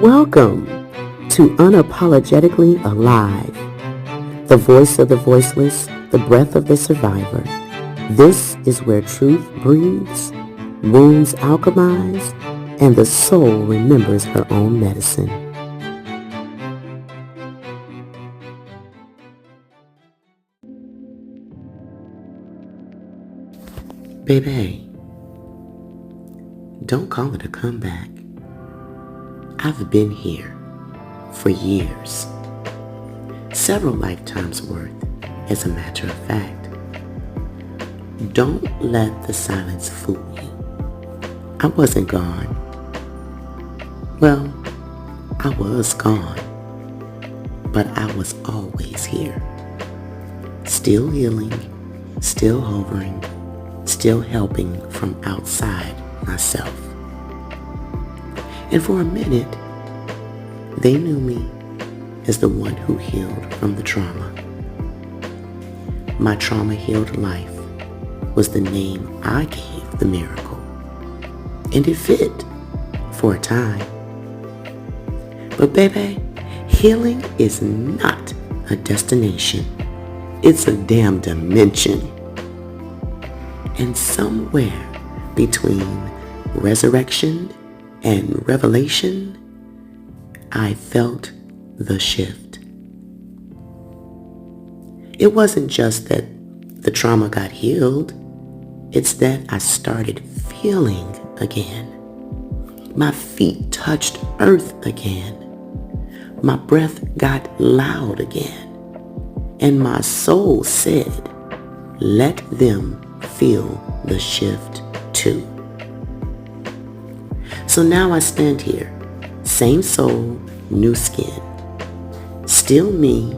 Welcome to Unapologetically Alive, the voice of the voiceless, the breath of the survivor. This is where truth breathes, wounds alchemize, and the soul remembers her own medicine. Baby, don't call it a comeback. I've been here for years, several lifetimes worth, as a matter of fact. Don't let the silence fool you. I wasn't gone. Well, I was gone, but I was always here. Still healing, still hovering, still helping from outside myself. And for a minute, they knew me as the one who healed from the trauma. My trauma-healed life was the name I gave the miracle. And it fit for a time. But baby, healing is not a destination. It's a damn dimension. And somewhere between resurrection and revelation, I felt the shift. It wasn't just that the trauma got healed. It's that I started feeling again. My feet touched earth again. My breath got loud again. And my soul said, let them feel the shift too. So now I stand here, same soul, new skin. Still me,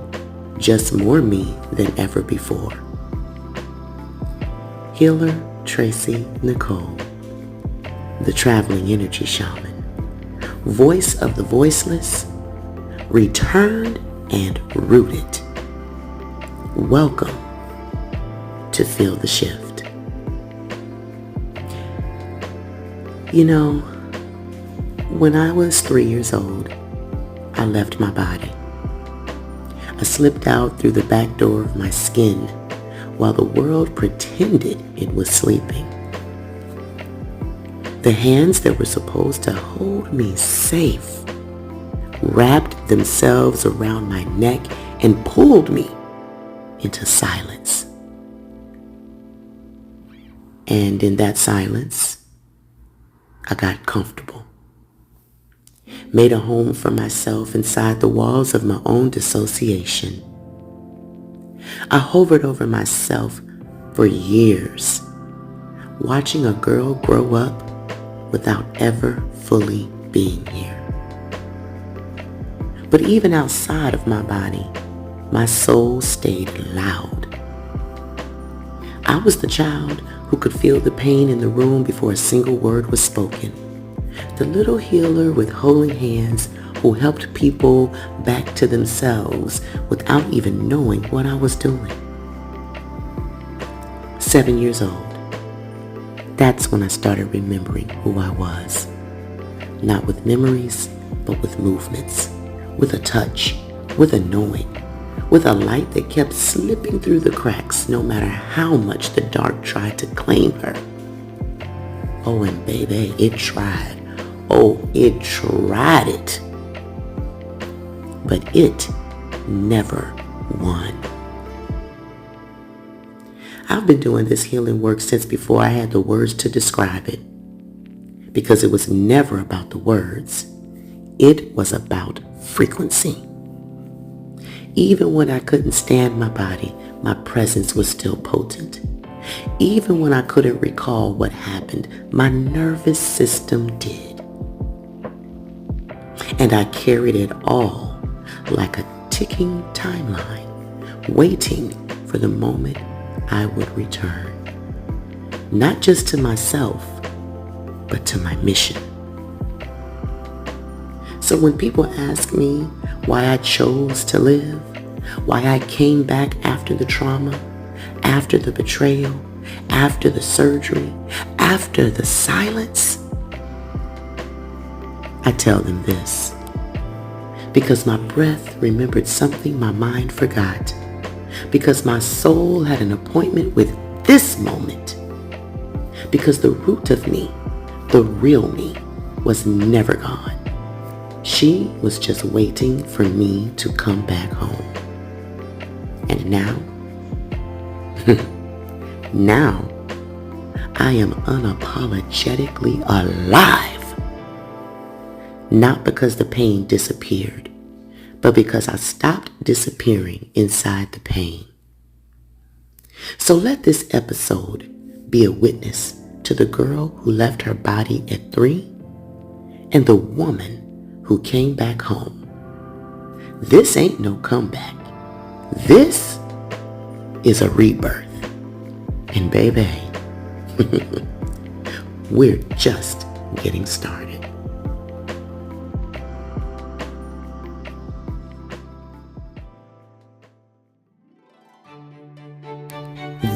just more me than ever before. Healer Tracie Nicole, the traveling energy shaman, voice of the voiceless, returned and rooted. Welcome to Feel the Shift. You know, when I was 3 years old, I left my body. I slipped out through the back door of my skin while the world pretended it was sleeping. The hands that were supposed to hold me safe wrapped themselves around my neck and pulled me into silence. And in that silence, I got comfortable. Made a home for myself inside the walls of my own dissociation. I hovered over myself for years, watching a girl grow up without ever fully being here. But even outside of my body, my soul stayed loud. I was the child who could feel the pain in the room before a single word was spoken. The little healer with holy hands who helped people back to themselves without even knowing what I was doing. 7 years old. That's when I started remembering who I was. Not with memories, but with movements, with a touch, with a knowing, with a light that kept slipping through the cracks no matter how much the dark tried to claim her. Oh, and baby, it tried. Oh, it tried it. But it never won. I've been doing this healing work since before I had the words to describe it. Because it was never about the words. It was about frequency. Even when I couldn't stand my body, my presence was still potent. Even when I couldn't recall what happened, my nervous system did. And I carried it all like a ticking timeline, waiting for the moment I would return. Not just to myself, but to my mission. So when people ask me why I chose to live, why I came back after the trauma, after the betrayal, after the surgery, after the silence, I tell them this. Because my breath remembered something my mind forgot. Because my soul had an appointment with this moment. Because the root of me, the real me, was never gone. She was just waiting for me to come back home. And now, now, I am unapologetically alive. Not because the pain disappeared, but because I stopped disappearing inside the pain. So let this episode be a witness to the girl who left her body at 3 and the woman who came back home. This ain't no comeback. This is a rebirth. And baby, we're just getting started.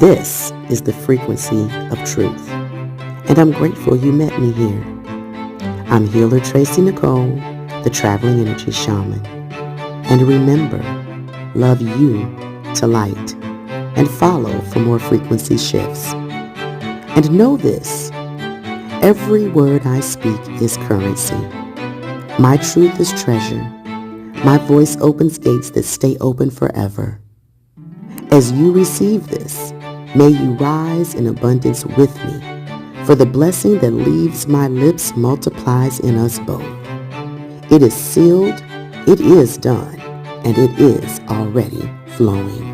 This is the frequency of truth, and I'm grateful you met me here. I'm healer Tracie Nicole, the traveling energy shaman. And remember, love you to light, and follow for more frequency shifts. And know this, every word I speak is currency. My truth is treasure. My voice opens gates that stay open forever. As you receive this, may you rise in abundance with me, for the blessing that leaves my lips multiplies in us both. It is sealed, it is done, and it is already flowing.